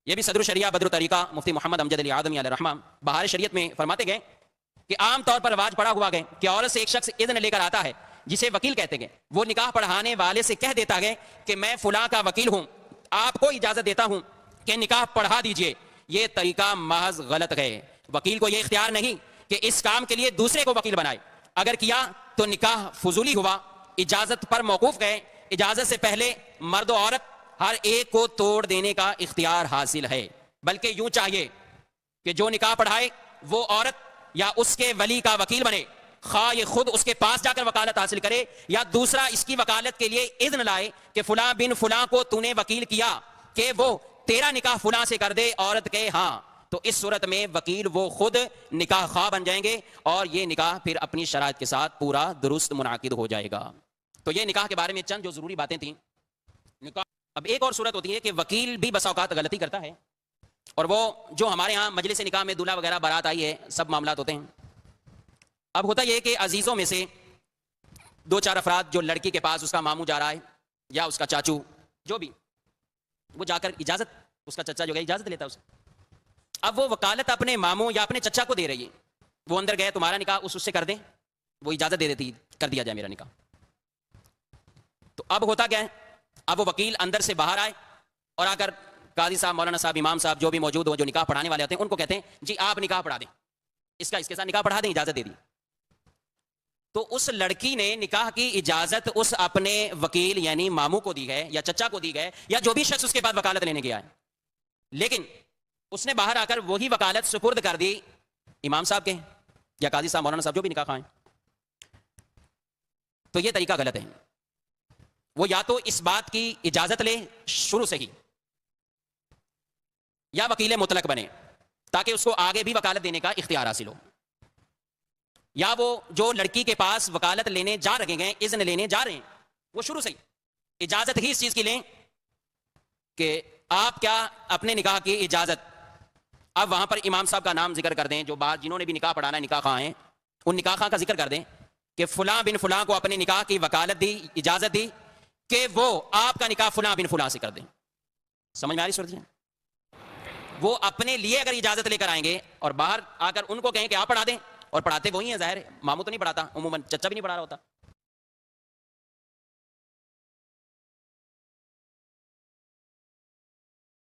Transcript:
یہ بھی صدر شریعہ بدر طریقہ مفتی محمد امجد علی آدمی علیہ الرحمہ بہار شریعت میں فرماتے گئے کہ عام طور پر رواج پڑا ہوا گئے کہ عورت سے ایک شخص اذن لے کر آتا ہے جسے وکیل کہتے گئے، وہ نکاح پڑھانے والے سے کہہ دیتا ہے کہ میں فلاں کا وکیل ہوں، آپ کو اجازت دیتا ہوں کہ نکاح پڑھا دیجئے۔ یہ طریقہ محض غلط ہے۔ وکیل کو یہ اختیار نہیں کہ اس کام کے لیے دوسرے کو وکیل بنائے، اگر کیا تو نکاح فضولی ہوا، اجازت پر موقوف گئے۔ اجازت سے پہلے مرد و عورت ہر ایک کو توڑ دینے کا اختیار حاصل ہے، بلکہ یوں چاہیے کہ جو نکاح پڑھائے وہ عورت یا اس کے ولی کا وکیل بنے، خواہ یہ خود اس کے پاس جا کر وکالت حاصل کرے یا دوسرا اس کی وکالت کے لیے اذن لائے کہ فلاں بن فلاں کو تو نے وکیل کیا کہ وہ تیرا نکاح فلاں سے کر دے، عورت کہے ہاں، تو اس صورت میں وکیل وہ خود نکاح خواہ بن جائیں گے اور یہ نکاح پھر اپنی شرائط کے ساتھ پورا درست منعقد ہو جائے گا۔ تو یہ نکاح کے بارے میں چند جو ضروری باتیں تھیں۔ نکاح اب ایک اور صورت ہوتی ہے کہ وکیل بھی بسا اوقات غلطی کرتا ہے، اور وہ جو ہمارے ہاں مجلس نکاح میں دولہا وغیرہ بارات آئی ہے، سب معاملات ہوتے ہیں۔ اب ہوتا یہ کہ عزیزوں میں سے دو چار افراد جو لڑکی کے پاس اس کا ماموں جا رہا ہے یا اس کا چاچو جو بھی، وہ جا کر اجازت، اس کا چچا جو ہے اجازت لیتا ہے اسے۔ اب وہ وکالت اپنے ماموں یا اپنے چچا کو دے رہی ہے، وہ اندر گئے تمہارا نکاح اس سے کر دیں، وہ اجازت دے دیتی کر دیا جائے میرا نکاح۔ تو اب ہوتا کیا ہے، اب وہ وکیل اندر سے باہر آئے اور آ کر قاضی صاحب، مولانا صاحب، امام صاحب جو بھی موجود ہو، جو نکاح پڑھانے والے ہوتے ہیں، ان کو کہتے ہیں جی آپ نکاح پڑھا دیں، اس کا اس کے ساتھ نکاح پڑھا دیں، اجازت دے دی۔ تو اس لڑکی نے نکاح کی اجازت اس اپنے وکیل یعنی ماموں کو دی ہے یا چچا کو دی ہے یا جو بھی شخص اس کے بعد وکالت لینے گیا ہے، لیکن اس نے باہر آ کر وہی وکالت سپرد کر دی امام صاحب کے یا قاضی صاحب، مولانا صاحب جو بھی نکاح خواہیں۔ تو یہ طریقہ غلط ہے۔ وہ یا تو اس بات کی اجازت لے شروع سے ہی یا وکیل مطلق بنے تاکہ اس کو آگے بھی وکالت دینے کا اختیار حاصل ہو، یا وہ جو لڑکی کے پاس وکالت لینے جا رہے ہیں، اذن لینے جا رہے ہیں، وہ شروع سے ہی اجازت ہی اس چیز کی لیں کہ آپ کیا اپنے نکاح کی اجازت، اب وہاں پر امام صاحب کا نام ذکر کر دیں، جو بعض جنہوں نے بھی نکاح پڑھانا ہے، نکاح خواہ ہیں، ان نکاح خواہ کا ذکر کر دیں کہ فلاں بن فلاں کو اپنے نکاح کی وکالت دی، اجازت دی کہ وہ آپ کا نکاح فلاں بن فلاں سے کر دیں۔ سمجھ میں آ رہی صورت ہے؟ وہ اپنے لیے اگر اجازت لے کر آئیں گے اور باہر آ کر ان کو کہیں کہ آپ پڑھا دیں، اور پڑھاتے وہی ہیں، ظاہر ہے ماموں تو نہیں پڑھاتا، عموماً چچا بھی نہیں پڑھا رہا ہوتا،